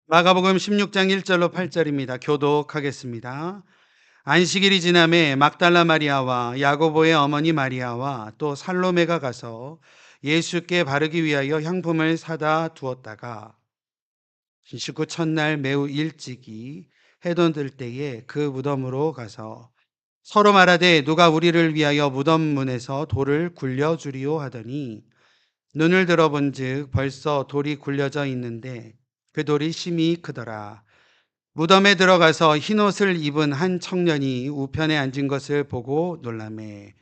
마가복음 16장 1절로 8절입니다. 교독하겠습니다. 안식일이 지남에 막달라 마리아와 야고보의 어머니 마리아와 또 살로메가 가서 예수께 바르기 위하여 향품을 사다 두었다가 신식 첫날 매우 일찍이 해돋을 들 때에 그 무덤으로 가서 서로 말하되 누가 우리를 위하여 무덤 문에서 돌을 굴려주리오 하더니 눈을 들어본즉 벌써 돌이 굴려져 있는데 그 돌이 심히 크더라. 무덤에 들어가서 흰옷을 입은 한 청년이 우편에 앉은 것을 보고 놀라매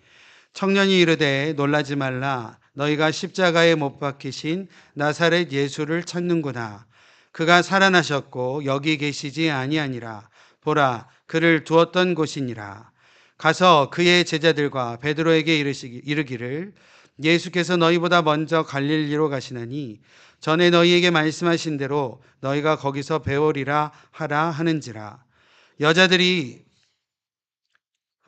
청년이 이르되 놀라지 말라. 너희가 십자가에 못 박히신 나사렛 예수를 찾는구나. 그가 살아나셨고 여기 계시지 아니하니라. 보라, 그를 두었던 곳이니라. 가서 그의 제자들과 베드로에게 이르기를 예수께서 너희보다 먼저 갈릴리로 가시나니 전에 너희에게 말씀하신 대로 너희가 거기서 배우리라 하라 하는지라. 여자들이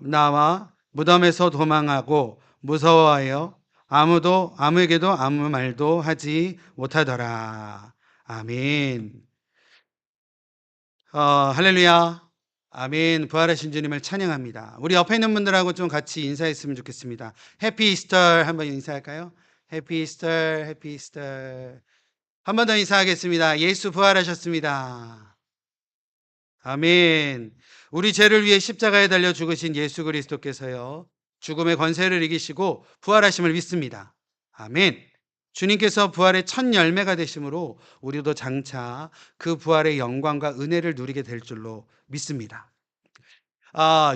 나와 무덤에서 도망하고 무서워하여 아무에게도 아무 말도 하지 못하더라. 아멘. 할렐루야. 아멘. 부활하신 주님을 찬양합니다. 우리 옆에 있는 분들하고 좀 같이 인사했으면 좋겠습니다. 해피 이스터 한번 인사할까요? 해피 이스터, 해피 이스터. 한 번 더 인사하겠습니다. 예수 부활하셨습니다. 아멘. 우리 죄를 위해 십자가에 달려 죽으신 예수 그리스도께서요, 죽음의 권세를 이기시고 부활하심을 믿습니다. 아멘. 주님께서 부활의 첫 열매가 되심으로 우리도 장차 그 부활의 영광과 은혜를 누리게 될 줄로 믿습니다.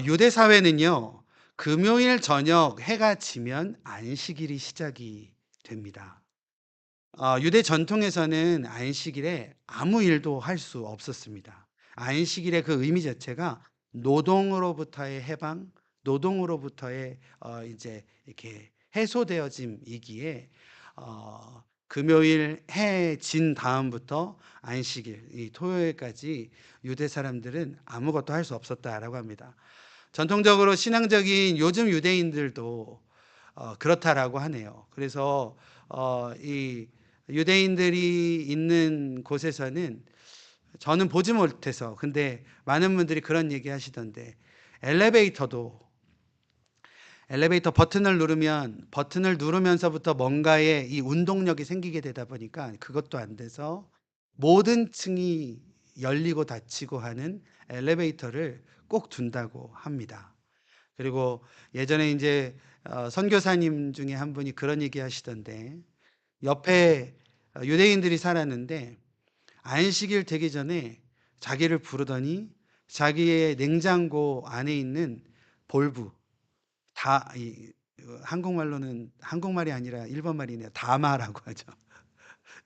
유대 사회는요, 금요일 저녁 해가 지면 안식일이 시작이 됩니다. 유대 전통에서는 안식일에 아무 일도 할 수 없었습니다. 안식일의 그 의미 자체가 노동으로부터의 해방, 노동으로부터의 이제 이렇게 해소되어짐이기에 금요일 해 진 다음부터 안식일, 이 토요일까지 유대 사람들은 아무것도 할 수 없었다라고 합니다. 전통적으로 신앙적인 요즘 유대인들도 그렇다라고 하네요. 그래서 이 유대인들이 있는 곳에서는 저는 보지 못해서, 근데 많은 분들이 그런 얘기 하시던데, 엘리베이터도 엘리베이터 버튼을 누르면서부터 뭔가의 이 운동력이 생기게 되다 보니까 그것도 안 돼서 모든 층이 열리고 닫히고 하는 엘리베이터를 꼭 둔다고 합니다. 그리고 예전에 이제 선교사님 중에 한 분이 그런 얘기 하시던데, 옆에 유대인들이 살았는데 안식일 되기 전에 자기를 부르더니 자기의 냉장고 안에 있는 볼부, 한국말로는, 한국말이 아니라 일본말이네요. 다마라고 하죠.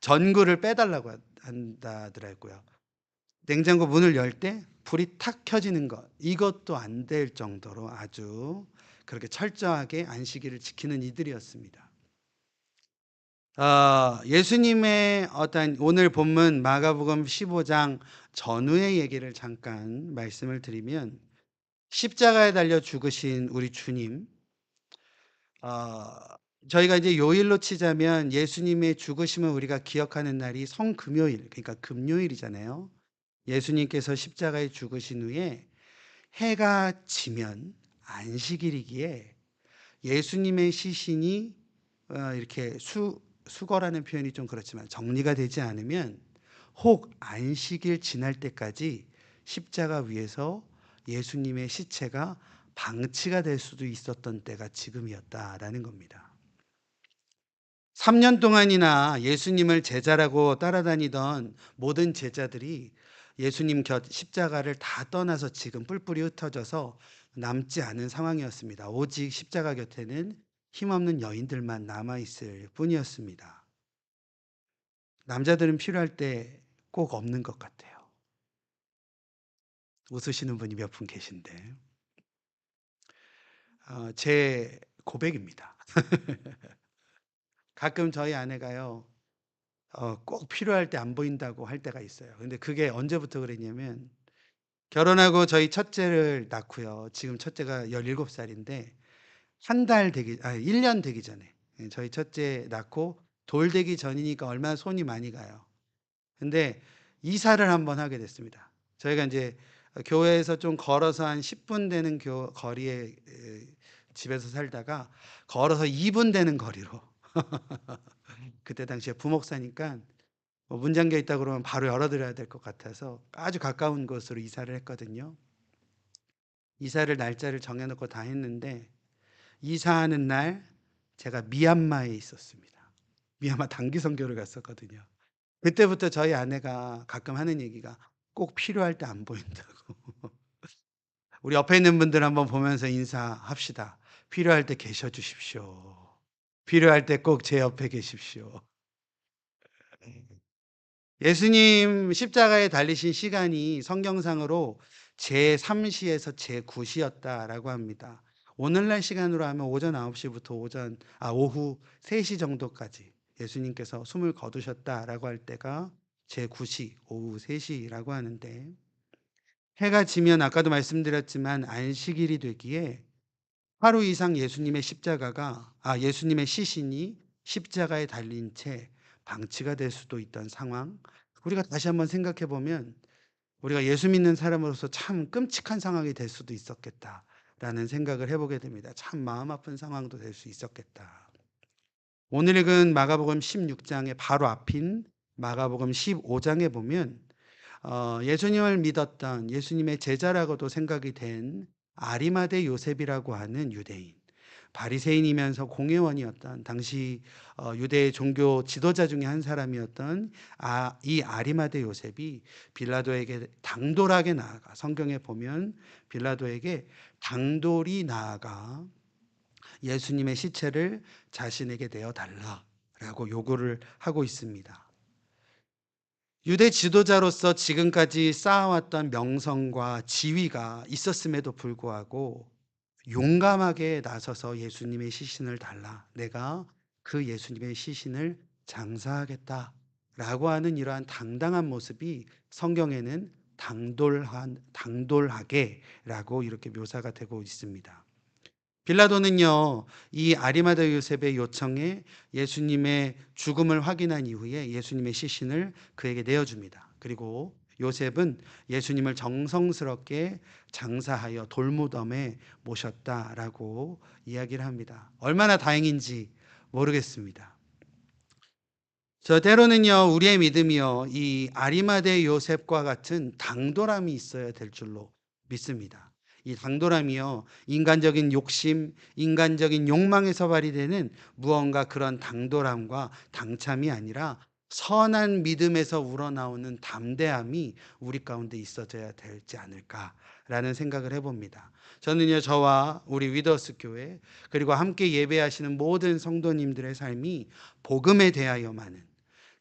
전구를 빼달라고 한다더라고요. 냉장고 문을 열 때 불이 탁 켜지는 것, 이것도 안 될 정도로 아주 그렇게 철저하게 안식일을 지키는 이들이었습니다. 예수님의 어떤 오늘 본문 마가복음 15장 전후의 얘기를 잠깐 말씀을 드리면, 십자가에 달려 죽으신 우리 주님, 어, 저희가 이제 요일로 치자면 예수님의 죽으심을 우리가 기억하는 날이 성금요일, 그러니까 금요일이잖아요. 예수님께서 십자가에 죽으신 후에 해가 지면 안식일이기에 예수님의 시신이 이렇게 수거라는 표현이 좀 그렇지만 정리가 되지 않으면 혹 안식일 지날 때까지 십자가 위에서 예수님의 시체가 방치가 될 수도 있었던 때가 지금이었다라는 겁니다. 3년 동안이나 예수님을 제자라고 따라다니던 모든 제자들이 예수님 곁 십자가를 다 떠나서 지금 뿔뿔이 흩어져서 남지 않은 상황이었습니다. 오직 십자가 곁에는 힘없는 여인들만 남아있을 뿐이었습니다. 남자들은 필요할 때 꼭 없는 것 같아요. 웃으시는 분이 몇 분 계신데, 제 고백입니다. 가끔 저희 아내가요, 꼭 필요할 때 안 보인다고 할 때가 있어요. 근데 그게 언제부터 그랬냐면, 결혼하고 저희 첫째를 낳고요. 지금 첫째가 17살인데, 1년 되기 전에, 저희 첫째 낳고 돌 되기 전이니까 얼마나 손이 많이 가요. 근데 이사를 한번 하게 됐습니다. 저희가 이제 교회에서 좀 걸어서 한 10분 되는 거리에 집에서 살다가 걸어서 2분 되는 거리로 그때 당시에 부목사니까 문 잠겨 있다 그러면 바로 열어드려야 될 것 같아서 아주 가까운 곳으로 이사를 했거든요. 이사를 날짜를 정해놓고 다 했는데 이사하는 날 제가 미얀마에 있었습니다. 미얀마 단기 선교를 갔었거든요. 그때부터 저희 아내가 가끔 하는 얘기가 꼭 필요할 때 안 보인다고. 우리 옆에 있는 분들 한번 보면서 인사합시다. 필요할 때 계셔 주십시오. 필요할 때 꼭 제 옆에 계십시오. 예수님 십자가에 달리신 시간이 성경상으로 제3시에서 제9시였다라고 합니다. 오늘날 시간으로 하면 오전 9시부터 오후 3시 정도까지 예수님께서 숨을 거두셨다라고 할 때가 제9시, 오후 3시라고 하는데, 해가 지면 아까도 말씀드렸지만 안식일이 되기에 하루 이상 예수님의 시신이 십자가에 달린 채 방치가 될 수도 있던 상황, 우리가 다시 한번 생각해 보면 우리가 예수 믿는 사람으로서 참 끔찍한 상황이 될 수도 있었겠다라는 생각을 해보게 됩니다. 참 마음 아픈 상황도 될 수 있었겠다. 오늘 읽은 마가복음 16장의 바로 앞인 마가복음 15장에 보면 예수님을 믿었던 예수님의 제자라고도 생각이 된 아리마대 요셉이라고 하는 유대인, 바리새인이면서 공회원이었던 당시 유대 종교 지도자 중에 한 사람이었던 이 아리마대 요셉이 빌라도에게 당돌하게 나아가, 성경에 보면 빌라도에게 당돌이 나아가 예수님의 시체를 자신에게 내어 달라라고 요구를 하고 있습니다. 유대 지도자로서 지금까지 쌓아왔던 명성과 지위가 있었음에도 불구하고 용감하게 나서서 예수님의 시신을 달라, 내가 그 예수님의 시신을 장사하겠다라고 하는 이러한 당당한 모습이 성경에는 당돌하게라고 이렇게 묘사가 되고 있습니다. 빌라도는요, 이 아리마다 요셉의 요청에 예수님의 죽음을 확인한 이후에 예수님의 시신을 그에게 내어줍니다. 그리고 요셉은 예수님을 정성스럽게 장사하여 돌무덤에 모셨다라고 이야기를 합니다. 얼마나 다행인지 모르겠습니다. 때로는요, 우리의 믿음이요, 이 아리마대 요셉과 같은 당돌함이 있어야 될 줄로 믿습니다. 이 당돌함이요, 인간적인 욕심, 인간적인 욕망에서 발휘되는 무언가 그런 당돌함과 당참이 아니라 선한 믿음에서 우러나오는 담대함이 우리 가운데 있어져야 되지 않을까라는 생각을 해봅니다. 저는요, 저와 우리 위더스 교회 그리고 함께 예배하시는 모든 성도님들의 삶이 복음에 대하여만은,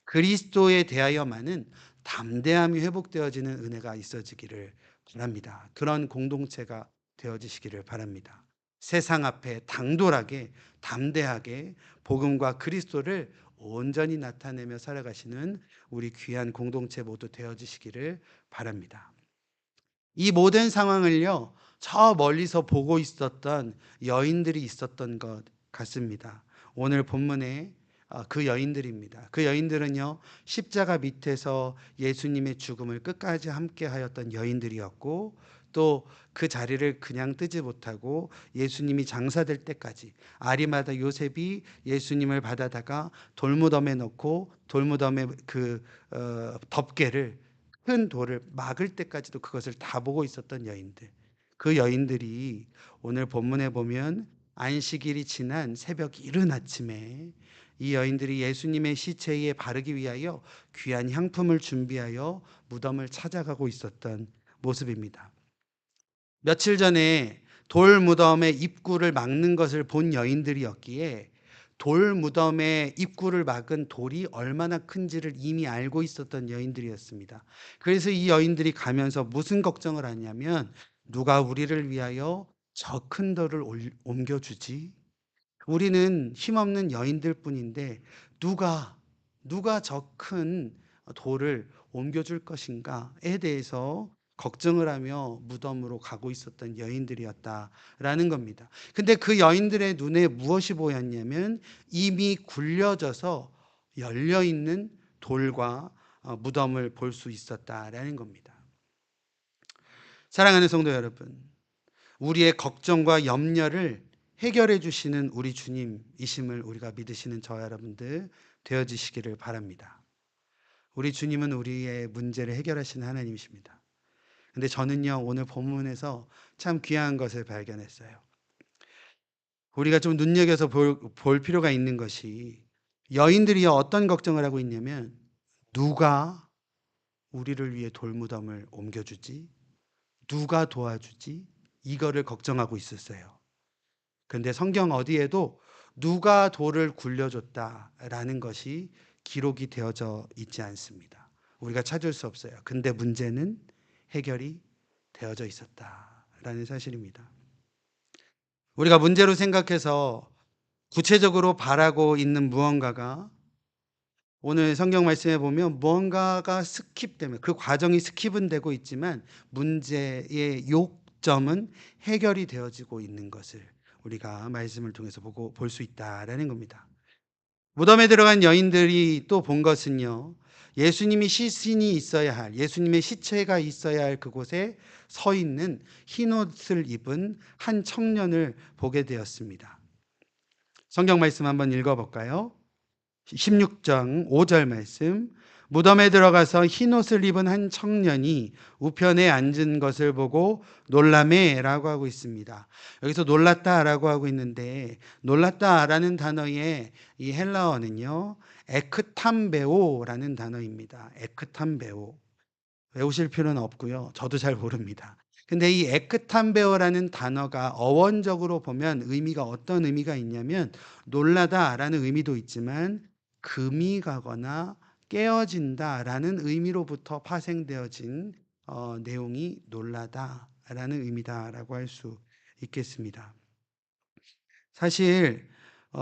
그리스도에 대하여만은 담대함이 회복되어지는 은혜가 있어지기를 바랍니다. 그런 공동체가 되어지시기를 바랍니다. 세상 앞에 당돌하게 담대하게 복음과 그리스도를 온전히 나타내며 살아가시는 우리 귀한 공동체 모두 되어지시기를 바랍니다. 이 모든 상황을요, 저 멀리서 보고 있었던 여인들이 있었던 것 같습니다. 오늘 본문에 그 여인들입니다. 그 여인들은요, 십자가 밑에서 예수님의 죽음을 끝까지 함께 하였던 여인들이었고, 또 그 자리를 그냥 뜨지 못하고 예수님이 장사될 때까지 아리마다 요셉이 예수님을 받아다가 돌무덤에 넣고 돌무덤의 덮개를, 큰 돌을 막을 때까지도 그것을 다 보고 있었던 여인들. 그 여인들이 오늘 본문에 보면 안식일이 지난 새벽 이른 아침에 이 여인들이 예수님의 시체에 바르기 위하여 귀한 향품을 준비하여 무덤을 찾아가고 있었던 모습입니다. 며칠 전에 돌 무덤의 입구를 막는 것을 본 여인들이었기에 돌 무덤의 입구를 막은 돌이 얼마나 큰지를 이미 알고 있었던 여인들이었습니다. 그래서 이 여인들이 가면서 무슨 걱정을 하냐면, 누가 우리를 위하여 저 큰 돌을 옮겨주지? 우리는 힘없는 여인들 뿐인데 누가 저 큰 돌을 옮겨줄 것인가에 대해서 걱정을 하며 무덤으로 가고 있었던 여인들이었다라는 겁니다. 근데 그 여인들의 눈에 무엇이 보였냐면 이미 굴려져서 열려있는 돌과 무덤을 볼 수 있었다라는 겁니다. 사랑하는 성도 여러분, 우리의 걱정과 염려를 해결해 주시는 우리 주님이심을 우리가 믿으시는 저와 여러분들 되어지시기를 바랍니다. 우리 주님은 우리의 문제를 해결하시는 하나님이십니다. 근데 저는요, 오늘 본문에서 참 귀한 것을 발견했어요. 우리가 좀 눈여겨서 볼 필요가 있는 것이, 여인들이 어떤 걱정을 하고 있냐면, 누가 우리를 위해 돌무덤을 옮겨주지? 누가 도와주지? 이거를 걱정하고 있었어요. 그런데 성경 어디에도 누가 돌을 굴려줬다라는 것이 기록이 되어져 있지 않습니다. 우리가 찾을 수 없어요. 근데 문제는 해결이 되어져 있었다라는 사실입니다. 우리가 문제로 생각해서 구체적으로 바라고 있는 무언가가, 오늘 성경 말씀에 보면 무언가가 스킵되면, 그 과정이 스킵은 되고 있지만 문제의 요점은 해결이 되어지고 있는 것을 우리가 말씀을 통해서 볼 수 있다라는 겁니다. 무덤에 들어간 여인들이 또 본 것은요, 예수님이 시신이 있어야 할, 예수님의 시체가 있어야 할 그곳에 서 있는 흰옷을 입은 한 청년을 보게 되었습니다. 성경 말씀 한번 읽어볼까요? 16장 5절 말씀. 무덤에 들어가서 흰옷을 입은 한 청년이 우편에 앉은 것을 보고 놀라매라고 하고 있습니다. 여기서 놀랐다라고 하고 있는데, 놀랐다라는 단어의 이 헬라어는요, 에크탐베오라는 단어입니다. 에크탐베오. 외우실 필요는 없고요. 저도 잘 모릅니다. 근데 이 에크탐베오라는 단어가 어원적으로 보면 의미가 어떤 의미가 있냐면, 놀라다라는 의미도 있지만 금이 가거나 깨어진다라는 의미로부터 파생되어진 내용이 놀라다라는 의미다라고 할 수 있겠습니다. 사실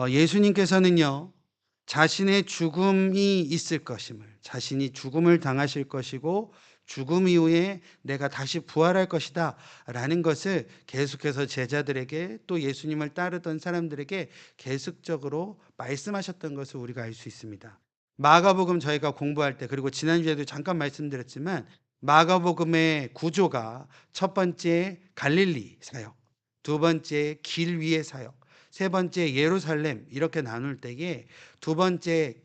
예수님께서는요, 자신의 죽음이 있을 것임을, 자신이 죽음을 당하실 것이고 죽음 이후에 내가 다시 부활할 것이다 라는 것을 계속해서 제자들에게, 또 예수님을 따르던 사람들에게 계속적으로 말씀하셨던 것을 우리가 알 수 있습니다. 마가복음 저희가 공부할 때, 그리고 지난주에도 잠깐 말씀드렸지만, 마가복음의 구조가 첫 번째 갈릴리 사역, 두 번째 길 위의 사역, 세 번째 예루살렘, 이렇게 나눌 때에 두 번째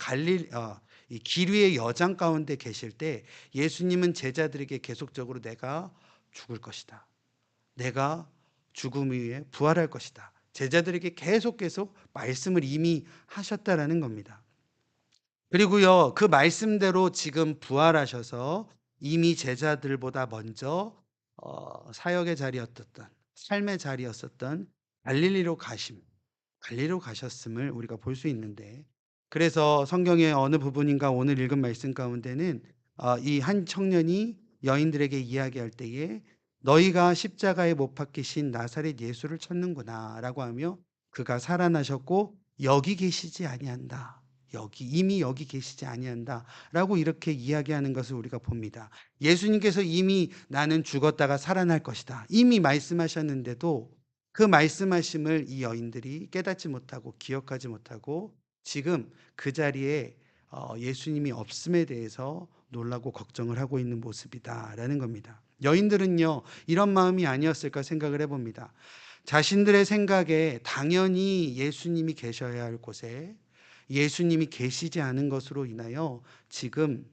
이 길 위의 여장 가운데 계실 때 예수님은 제자들에게 계속적으로 내가 죽을 것이다, 내가 죽음 이후에 부활할 것이다, 제자들에게 계속 말씀을 이미 하셨다라는 겁니다. 그리고요, 그 말씀대로 지금 부활하셔서 이미 제자들보다 먼저 사역의 자리였던, 삶의 자리였었던 갈릴리로 가셨음을 우리가 볼 수 있는데, 그래서 성경의 어느 부분인가 오늘 읽은 말씀 가운데는 이 한 청년이 여인들에게 이야기할 때에 너희가 십자가에 못 박히신 나사렛 예수를 찾는구나 라고 하며, 그가 살아나셨고 여기 계시지 아니한다, 이미 여기 계시지 아니한다 라고 이렇게 이야기하는 것을 우리가 봅니다. 예수님께서 이미 나는 죽었다가 살아날 것이다 이미 말씀하셨는데도 그 말씀하심을 이 여인들이 깨닫지 못하고 기억하지 못하고 지금 그 자리에 예수님이 없음에 대해서 놀라고 걱정을 하고 있는 모습이다라는 겁니다. 여인들은요, 이런 마음이 아니었을까 생각을 해봅니다. 자신들의 생각에 당연히 예수님이 계셔야 할 곳에 예수님이 계시지 않은 것으로 인하여 지금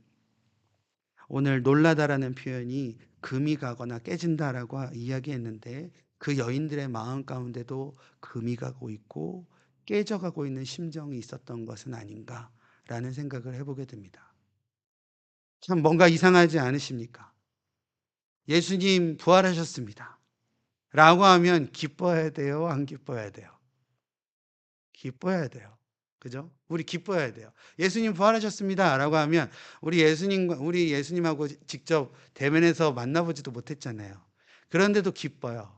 오늘 놀라다라는 표현이 금이 가거나 깨진다라고 이야기했는데, 그 여인들의 마음 가운데도 금이 가고 있고 깨져가고 있는 심정이 있었던 것은 아닌가라는 생각을 해보게 됩니다. 참 뭔가 이상하지 않으십니까? 예수님 부활하셨습니다 라고 하면 기뻐해야 돼요, 안 기뻐해야 돼요? 기뻐해야 돼요. 그죠? 우리 기뻐해야 돼요. 예수님 부활하셨습니다 라고 하면 우리 예수님하고 직접 대면해서 만나보지도 못했잖아요. 그런데도 기뻐요.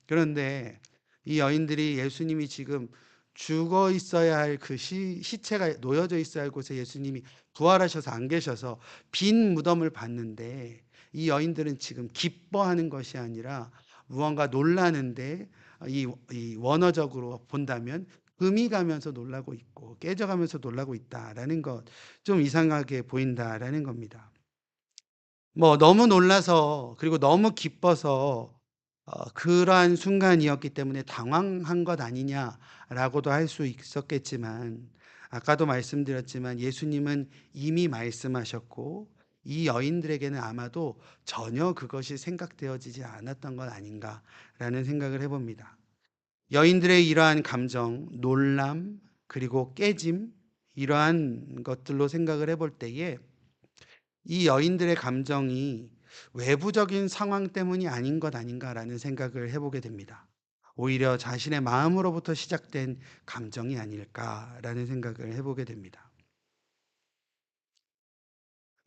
그런데 이 여인들이 예수님이 지금 죽어 있어야 할 그 시체가 놓여져 있어야 할 곳에 예수님이 부활하셔서 안 계셔서 빈 무덤을 봤는데, 이 여인들은 지금 기뻐하는 것이 아니라 무언가 놀라는데, 이 원어적으로 본다면 금이 가면서 놀라고 있고 깨져가면서 놀라고 있다라는 것, 좀 이상하게 보인다라는 겁니다. 뭐 너무 놀라서 그리고 너무 기뻐서 그러한 순간이었기 때문에 당황한 것 아니냐라고도 할 수 있었겠지만, 아까도 말씀드렸지만 예수님은 이미 말씀하셨고 이 여인들에게는 아마도 전혀 그것이 생각되어지지 않았던 것 아닌가라는 생각을 해 봅니다. 여인들의 이러한 감정, 놀람, 그리고 깨짐, 이러한 것들로 생각을 해볼 때에 이 여인들의 감정이 외부적인 상황 때문이 아닌 것 아닌가라는 생각을 해보게 됩니다. 오히려 자신의 마음으로부터 시작된 감정이 아닐까라는 생각을 해보게 됩니다.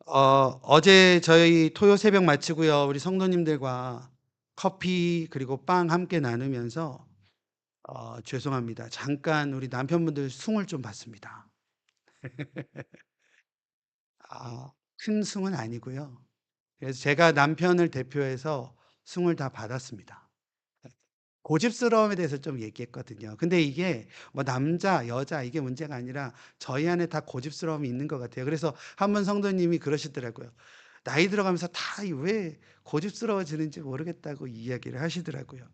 어제 저희 토요 새벽 마치고요, 우리 성도님들과 커피 그리고 빵 함께 나누면서 죄송합니다, 잠깐 우리 남편분들 숭을 좀 받습니다. 큰 숭은 아니고요. 그래서 제가 남편을 대표해서 숭을 다 받았습니다. 고집스러움에 대해서 좀 얘기했거든요. 근데 이게 뭐 남자, 여자 이게 문제가 아니라 저희 안에 다 고집스러움이 있는 것 같아요. 그래서 한 번 성도님이 그러시더라고요. 나이 들어가면서 다 왜 고집스러워지는지 모르겠다고 이야기를 하시더라고요.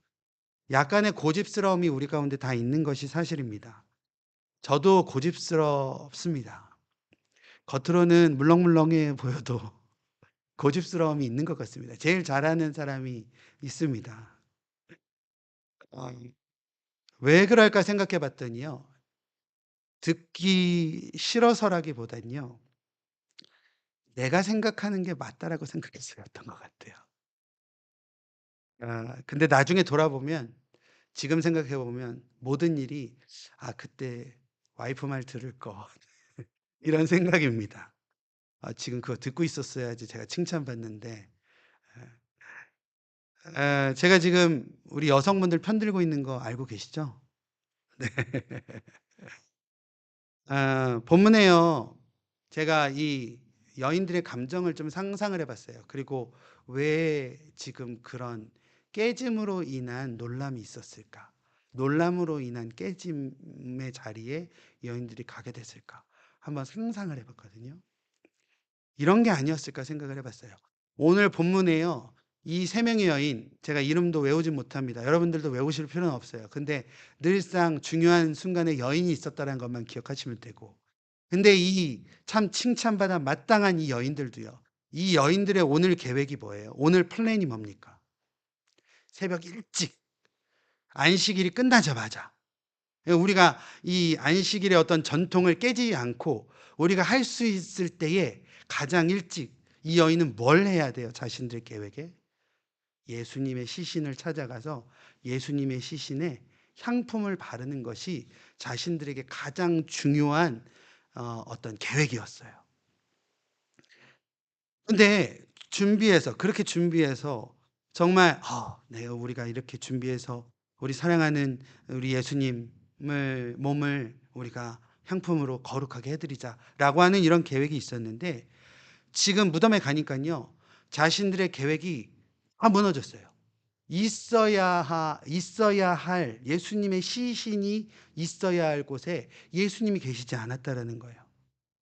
약간의 고집스러움이 우리 가운데 다 있는 것이 사실입니다. 저도 고집스럽습니다. 겉으로는 물렁물렁해 보여도 고집스러움이 있는 것 같습니다. 제일 잘하는 사람이 있습니다. 어 왜 그럴까 생각해 봤더니요, 듣기 싫어서라기보단요, '내가 생각하는 게 맞다.'라고 생각해서였던 것 같아요. 근데 나중에 돌아보면, 지금 생각해 보면 모든 일이 '아 그때 와이프 말 들을 거.' 이런 생각입니다. 지금 그거 듣고 있었어야지 제가 칭찬받는데. 제가 지금 우리 여성분들 편들고 있는 거 알고 계시죠? 네. 본문에요, 제가 이 여인들의 감정을 좀 상상을 해 봤어요. 그리고 왜 지금 그런 깨짐으로 인한 놀람이 있었을까? 놀람으로 인한 깨짐의 자리에 여인들이 가게 됐을까? 한번 상상을 해 봤거든요. 이런 게 아니었을까 생각을 해 봤어요. 오늘 본문에요, 이 세 명의 여인, 제가 이름도 외우진 못합니다. 여러분들도 외우실 필요는 없어요. 근데 늘상 중요한 순간에 여인이 있었다는 것만 기억하시면 되고, 근데 이 참 칭찬받아 마땅한 이 여인들도요, 이 여인들의 오늘 계획이 뭐예요? 오늘 플랜이 뭡니까? 새벽 일찍 안식일이 끝나자마자, 우리가 이 안식일의 어떤 전통을 깨지 않고 우리가 할 수 있을 때에 가장 일찍 이 여인은 뭘 해야 돼요? 자신들의 계획에 예수님의 시신을 찾아가서 예수님의 시신에 향품을 바르는 것이 자신들에게 가장 중요한 어떤 계획이었어요. 근데 준비해서, 그렇게 준비해서 정말 네, 우리가 이렇게 준비해서 우리 사랑하는 우리 예수님을 몸을 우리가 향품으로 거룩하게 해 드리자라고 하는 이런 계획이 있었는데, 지금 무덤에 가니깐요, 자신들의 계획이 다 무너졌어요. 있어야 할 예수님의 시신이 있어야 할 곳에 예수님이 계시지 않았다라는 거예요.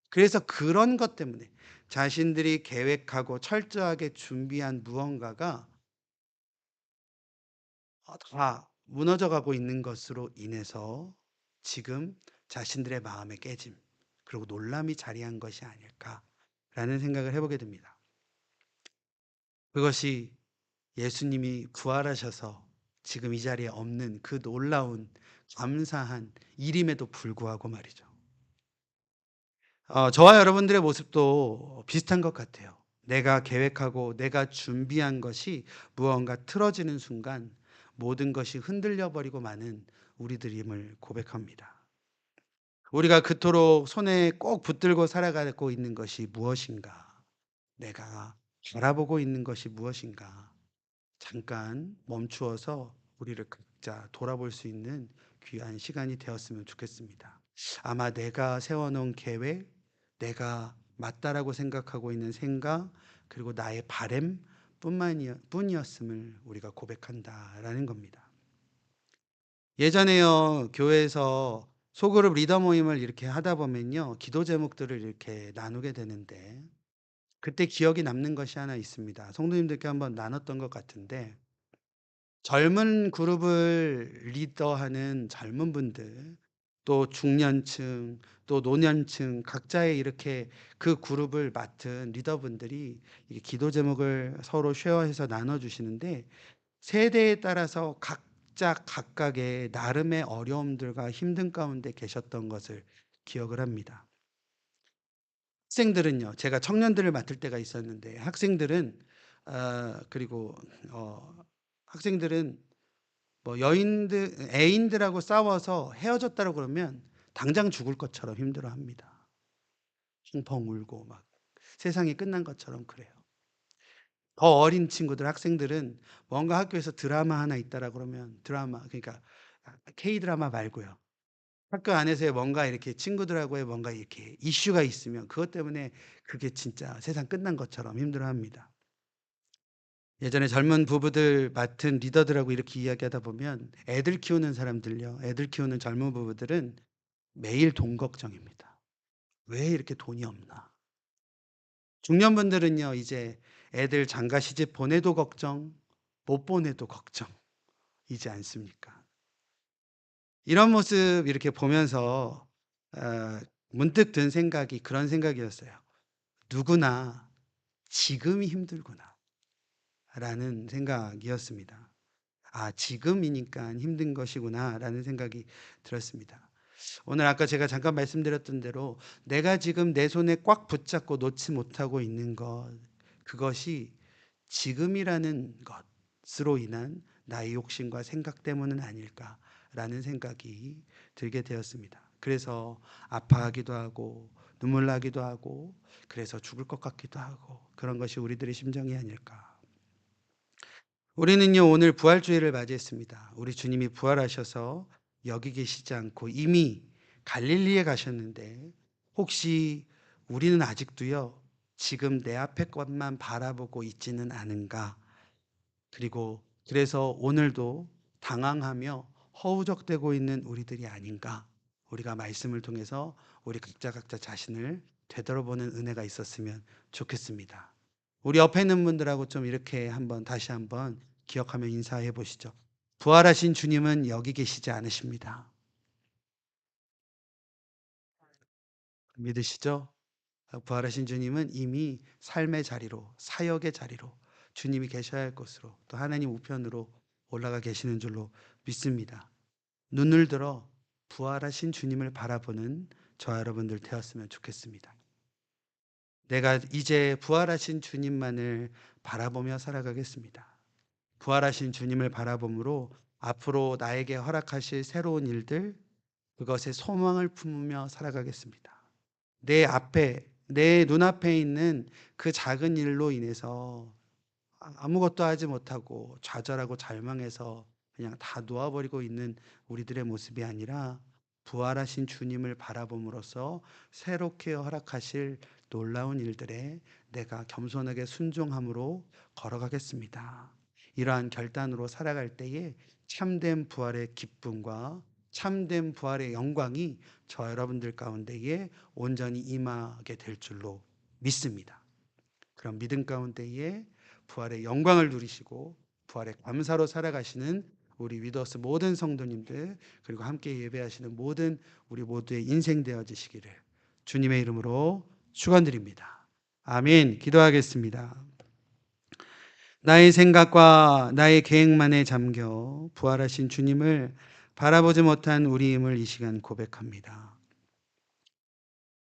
그래서 그런 것 때문에 자신들이 계획하고 철저하게 준비한 무언가가 다 무너져 가고 있는 것으로 인해서 지금 자신들의 마음의 깨짐 그리고 놀람이 자리한 것이 아닐까라는 생각을 해 보게 됩니다. 그것이 예수님이 부활하셔서 지금 이 자리에 없는 그 놀라운 감사한 일임에도 불구하고 말이죠. 저와 여러분들의 모습도 비슷한 것 같아요. 내가 계획하고 내가 준비한 것이 무언가 틀어지는 순간 모든 것이 흔들려 버리고 마는 우리들임을 고백합니다. 우리가 그토록 손에 꼭 붙들고 살아가고 있는 것이 무엇인가? 내가 바라보고 있는 것이 무엇인가? 잠깐 멈추어서 우리를 각자 돌아볼 수 있는 귀한 시간이 되었으면 좋겠습니다. 아마 내가 세워놓은 계획, 내가 맞다라고 생각하고 있는 생각, 그리고 나의 바램 뿐이었음을 우리가 고백한다라는 겁니다. 예전에요, 교회에서 소그룹 리더 모임을 이렇게 하다 보면요. 기도 제목들을 이렇게 나누게 되는데 그때 기억이 남는 것이 하나 있습니다. 성도님들께 한번 나눴던 것 같은데 젊은 그룹을 리더하는 젊은 분들, 또 중년층, 또 노년층 각자의 이렇게 그 그룹을 맡은 리더분들이 이 기도 제목을 서로 쉐어해서 나눠 주시는데 세대에 따라서 각자 각각의 나름의 어려움들과 힘든 가운데 계셨던 것을 기억을 합니다. 학생들은요. 제가 청년들을 맡을 때가 있었는데 학생들은 그리고 어 학생들은 뭐 여인들 애인들하고 싸워서 헤어졌다고 그러면 당장 죽을 것처럼 힘들어합니다. 펑펑 울고 막 세상이 끝난 것처럼 그래요. 더 어린 친구들 학생들은 뭔가 학교에서 드라마 하나 있다라 그러면 드라마 그러니까 K-드라마 말고요. 학교 안에서의 뭔가 이렇게 친구들하고의 뭔가 이렇게 이슈가 있으면 그것 때문에 그게 진짜 세상 끝난 것처럼 힘들어합니다. 예전에 젊은 부부들 맡은 리더들하고 이렇게 이야기하다 보면 애들 키우는 사람들요. 애들 키우는 젊은 부부들은 매일 돈 걱정입니다. 왜 이렇게 돈이 없나? 중년분들은요. 이제 애들 장가 시집 보내도 걱정, 못 보내도 걱정이지 않습니까? 이런 모습 이렇게 보면서 문득 든 생각이 그런 생각이었어요. '누구나 지금이 힘들구나.'라는 생각이었습니다. '아 지금이니까 힘든 것이구나.'라는 생각이 들었습니다. 오늘 아까 제가 잠깐 말씀드렸던 대로 내가 지금 내 손에 꽉 붙잡고 놓지 못하고 있는 것 그것이 지금이라는 것으로 인한 나의 욕심과 생각 때문은 아닐까라는 생각이 들게 되었습니다. 그래서 아파하기도 하고 눈물 나기도 하고 그래서 죽을 것 같기도 하고 그런 것이 우리들의 심정이 아닐까. 우리는요, 오늘 부활주일을 맞이했습니다. 우리 주님이 부활하셔서 여기 계시지 않고 이미 갈릴리에 가셨는데 혹시 우리는 아직도요, 지금 내 앞의 것만 바라보고 있지는 않은가? 그리고 그래서 오늘도 당황하며 허우적대고 있는 우리들이 아닌가? 우리가 말씀을 통해서 우리 각자 자신을 되돌아보는 은혜가 있었으면 좋겠습니다. 우리 옆에 있는 분들하고 좀 이렇게 다시 한번 기억하며 인사해 보시죠. 부활하신 주님은 여기 계시지 않으십니다. 믿으시죠? 부활하신 주님은 이미 삶의 자리로, 사역의 자리로, 주님이 계셔야 할 곳으로, 또 하나님 우편으로 올라가 계시는 줄로 믿습니다. 눈을 들어 부활하신 주님을 바라보는 저와 여러분들 되었으면 좋겠습니다. 내가 이제 부활하신 주님만을 바라보며 살아가겠습니다. 부활하신 주님을 바라봄으로 앞으로 나에게 허락하실 새로운 일들, 그것에 소망을 품으며 살아가겠습니다. 내 눈앞에 있는 그 작은 일로 인해서 아무것도 하지 못하고 좌절하고 절망해서 그냥 다 놓아버리고 있는 우리들의 모습이 아니라 부활하신 주님을 바라봄으로써 새롭게 허락하실 놀라운 일들에 내가 겸손하게 순종함으로 걸어가겠습니다. 이러한 결단으로 살아갈 때에 참된 부활의 기쁨과 참된 부활의 영광이 저 여러분들 가운데에 온전히 임하게 될 줄로 믿습니다. 그런 믿음 가운데에 부활의 영광을 누리시고 부활의 감사로 살아가시는 우리 위더스 모든 성도님들 그리고 함께 예배하시는 모든 우리 모두의 인생 되어지시기를 주님의 이름으로 축원드립니다. 아멘. 기도하겠습니다. 나의 생각과 나의 계획만에 잠겨 부활하신 주님을 바라보지 못한 우리임을 이 시간 고백합니다.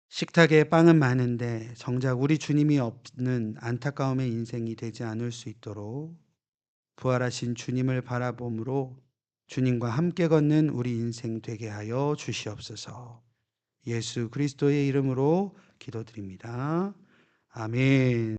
식탁에 빵은 많은데 정작 우리 주님이 없는 안타까움의 인생이 되지 않을 수 있도록 부활하신 주님을 바라봄으로 주님과 함께 걷는 우리 인생 되게 하여 주시옵소서. 예수 그리스도의 이름으로 기도드립니다. 아멘.